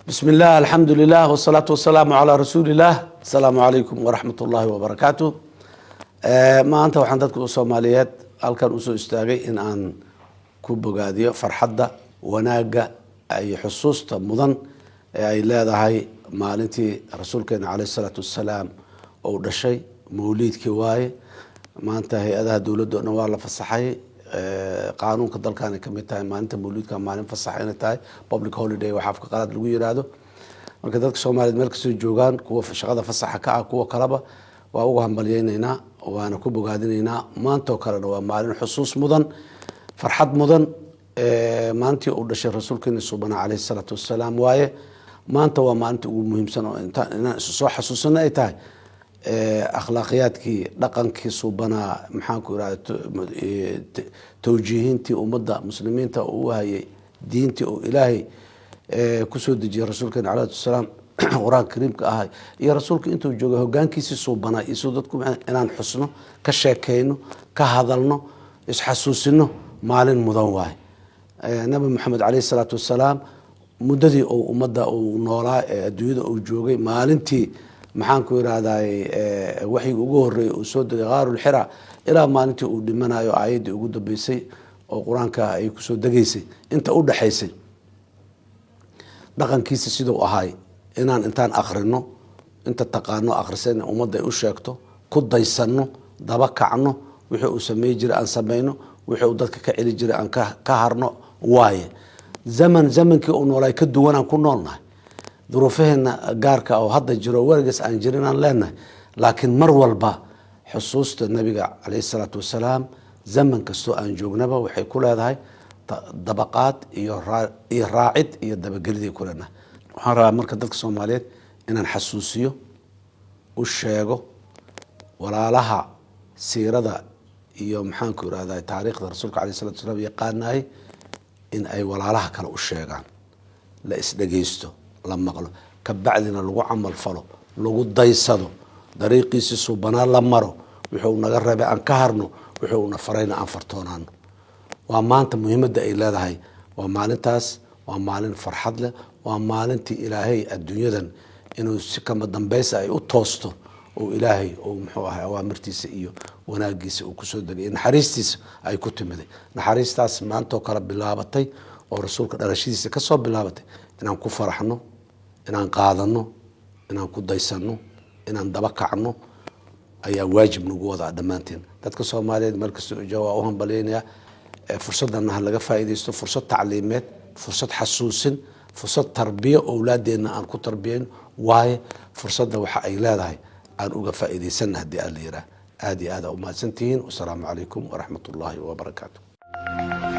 بسم الله الحمد لله والصلاة والسلام على رسول الله. السلام عليكم ورحمة الله وبركاته. ما أنت waxaan dadka Soomaaliyeed halkan u soo istaagay in aan ku bogaadiyo farxadda wanaaga ay xusuusta mudan ee ay leedahay maalintii rasuulkeena calayhi salaatu wassalaam oo dhashay mawliidkii waaye maanta hay-adaha dawladda oo dhan waa la fasaxay qaanuunka dalkan ka mid tahay maalinta mawliidka maalin fasaxayna tahay public holiday waxa afka qalaad lagu yiraahdo marka dadka Soomaaliyeed meel kasta joogaan kuwa shaqada fasaxa ka ah kuwa kalaba waa ugu hambalyeynayna waana ku bogaadinaynaa maanta oo kale waa maalin xusuus mudan farxad mudan maantii uu dhashay rasuulkeena subhanahu alayhi salatu wassalaam waaye maanta waa maalinta ugu muhiimsan oo inaan soo xasuusano ay tahay akhlaaqiyadkii dhaqankii subhanahu maxaan ku iraahdaa tawjiihintii ummadda muslimiinta uu hayay diintii oo ilaahay ku soo dejiyay rasuulkeena calayhi salaam quraan kariimka ah iyo rasuulka intuu joogay hoggaankiisa subhanahu iyo dadku inaan xusno ka sheekeyno ka hadalno isxasuusino maalin mudan waay nabi maxamed calayhi salaatu wassalaam muddadii uu ummadda uu noolaa adduunyada uu joogay maalintii maxaan ku iraahday wixii ugu horeeyay uu soo degay qaarul xira ilaa maalintii uu dhimanayo aayadii ugu dambeysay oo quraanka ay ku soo degaysay inta u dhaxaysay dhaqankiisa sidoo ahaay inaan intaan akhrino inta taqaano akhrisan ummadda ay u sheegto ku daysano daba kacno wixii uu sameey jiray aan sameeyno wixii uu dadka ka celi jiray aan ka harno waaye zamankii uu noolay ka duwan aan ku noolnahay duruufaheena gaarka oo hadda jiro wargeys aan jirin aan leenahay laakiin mar walba xusuusta nabiga calayhi salaatu wassalaam zaman kastoo aan joognaba waxay ku leedahay dabaqaad iyo raacid iyo dabagelid ku leenahay waxaan rabaa marka dadka Soomaaliyeed inaan xasuusiyo u sheego walaalaha siirada iyo maxaan ku iraahdaa taariikhda rasuulka calayhi salaatu wassalaam yaqaanay in ay walaalaha kale u sheegaan la isdhageysto la maqlo ka bacdina lagu camal falo lagu daysado dariiqiisa subhanahu la maro wuxuu naga rabay aan ka harno wuxuu na farayna aan fartoonaano waa maanta muhiimadda ay leedahay waa maalintaas waa maalin farxad leh waa maalintii ilaahay adduunyadan inuu si kama dambaysa ay u toosto oo ilaahay oo muxuu ahaa awaamirtiisa iyo wanaagiisa uu ku soo degay naxariistiisa ay ku timiday naxariistaas maanta oo kala bilaabatay oo rasuulka dhalashadiisa ka soo bilaabatay inaan ku faraxno inaan qaadano inaan ku daysano inaan daba kacno ayaa waajib nagu wada dhamaanteen dadka Soomaaliyeed meel kasta oo jooga u hambalyeynaya fursaddan laga faa'iideysto fursad tacliimeed fursad xasuusin fursad tarbiya awlaadeena aan ku tarbiyeen waaye fursadda waxa ay leedahay aan uga faa'iideysana hadii aan leeyahay aad iyo aad u mahadsantihiin wassalaamu calaykum waraxmatullaahi wabarakaatuh